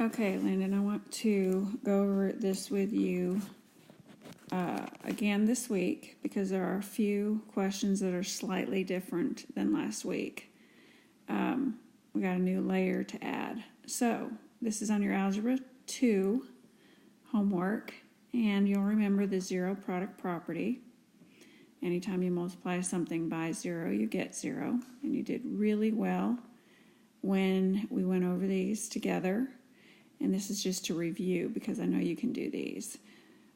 Okay, Landon, I want to go over this with you again this week because there are a few questions that are slightly different than last week. We got a new layer to add. So this is on your Algebra 2 homework, and you'll remember the zero product property. Anytime you multiply something by 0, you get 0, and you did really well when we went over these together. And this is just to review because I know you can do these.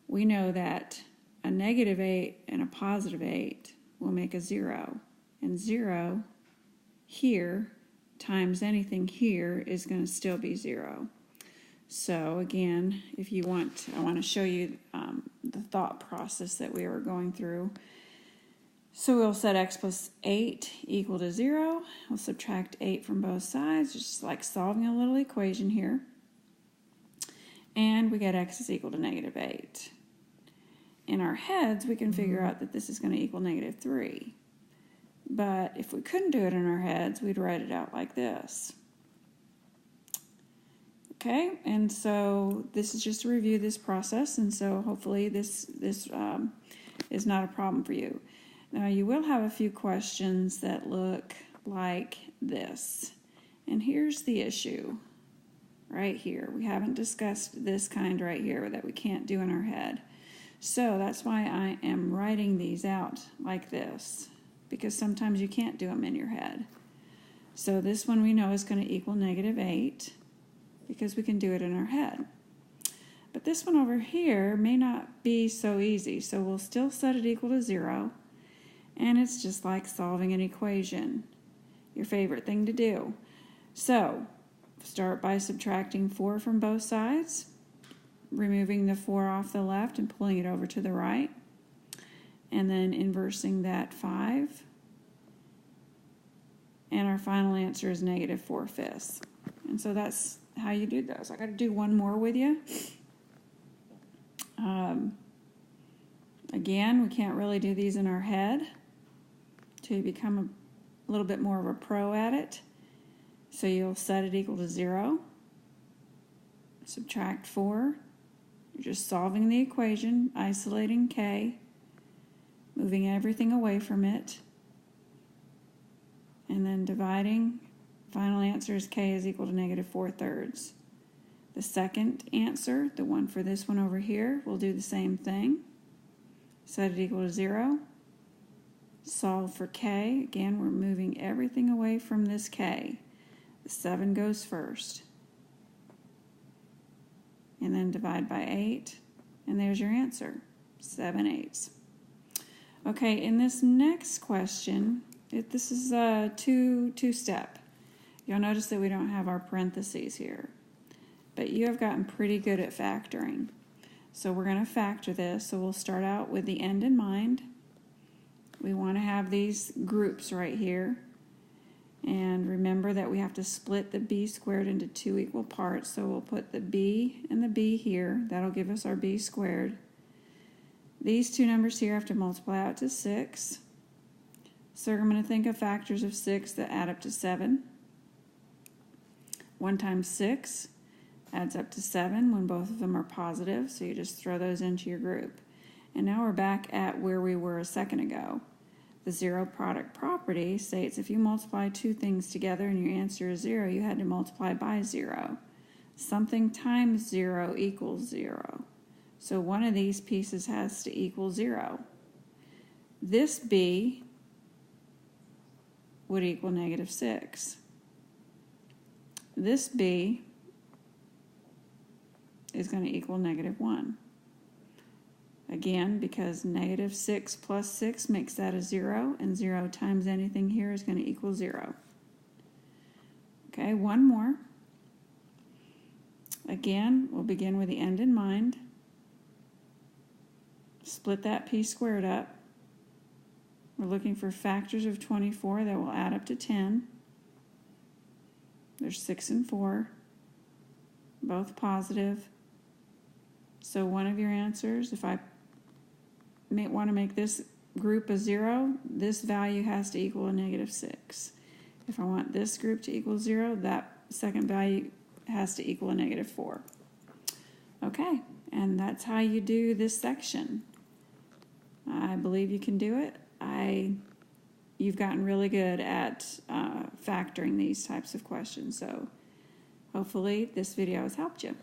We know that a -8 and a +8 will make a 0. And 0 here times anything here is going to still be 0. So again, if you want, I want to show you the thought process that we were going through. So we'll set x plus 8 equal to 0. We'll subtract 8 from both sides, just like solving a little equation here. And we get x is equal to -8. In our heads, we can figure out that this is going to equal -3. But if we couldn't do it in our heads, we'd write it out like this. Okay, and so this is just to review this process, and so hopefully this is not a problem for you. Now you will have a few questions that look like this. And here's the issue. Right here. We haven't discussed this kind right here that we can't do in our head. So that's why I am writing these out like this, because sometimes you can't do them in your head. So this one we know is going to equal -8 because we can do it in our head. But this one over here may not be so easy, so we'll still set it equal to 0, and it's just like solving an equation, your favorite thing to do. So start by subtracting 4 from both sides, removing the 4 off the left and pulling it over to the right, and then inversing that 5. And our final answer is -4/5. And so that's how you do those. I got to do one more with you. Again, we can't really do these in our head until you become a little bit more of a pro at it. So you'll set it equal to 0, subtract 4, you're just solving the equation, isolating k, moving everything away from it, and then dividing. Final answer is k is equal to -4/3. The second answer, the one for this one over here, will do the same thing. Set it equal to 0, solve for k. Again, we're moving everything away from this k. The 7 goes first. And then divide by 8. And there's your answer, 7/8. Okay, in this next question, this is a two-step. You'll notice that we don't have our parentheses here. But you have gotten pretty good at factoring. So we're going to factor this. So we'll start out with the end in mind. We want to have these groups right here. And remember that we have to split the b squared into 2 equal parts. So we'll put the b and the b here. That'll give us our b squared. These two numbers here have to multiply out to 6. So I'm going to think of factors of 6 that add up to 7. 1 times 6 adds up to 7 when both of them are positive. So you just throw those into your group. And now we're back at where we were a second ago. The zero product property states if you multiply two things together and your answer is 0, you had to multiply by 0. Something times 0 equals 0. So one of these pieces has to equal 0. This b would equal -6. This b is going to equal -1. Again, because -6 plus 6 makes that a 0, and 0 times anything here is going to equal 0. Okay, one more. Again, we'll begin with the end in mind. Split that p squared up. We're looking for factors of 24 that will add up to 10. There's 6 and 4, both positive. So one of your answers, if I want to make this group a 0, this value has to equal a -6. If I want this group to equal 0, that second value has to equal a -4. Okay, and that's how you do this section. I believe you can do it. You've gotten really good at factoring these types of questions, so hopefully this video has helped you.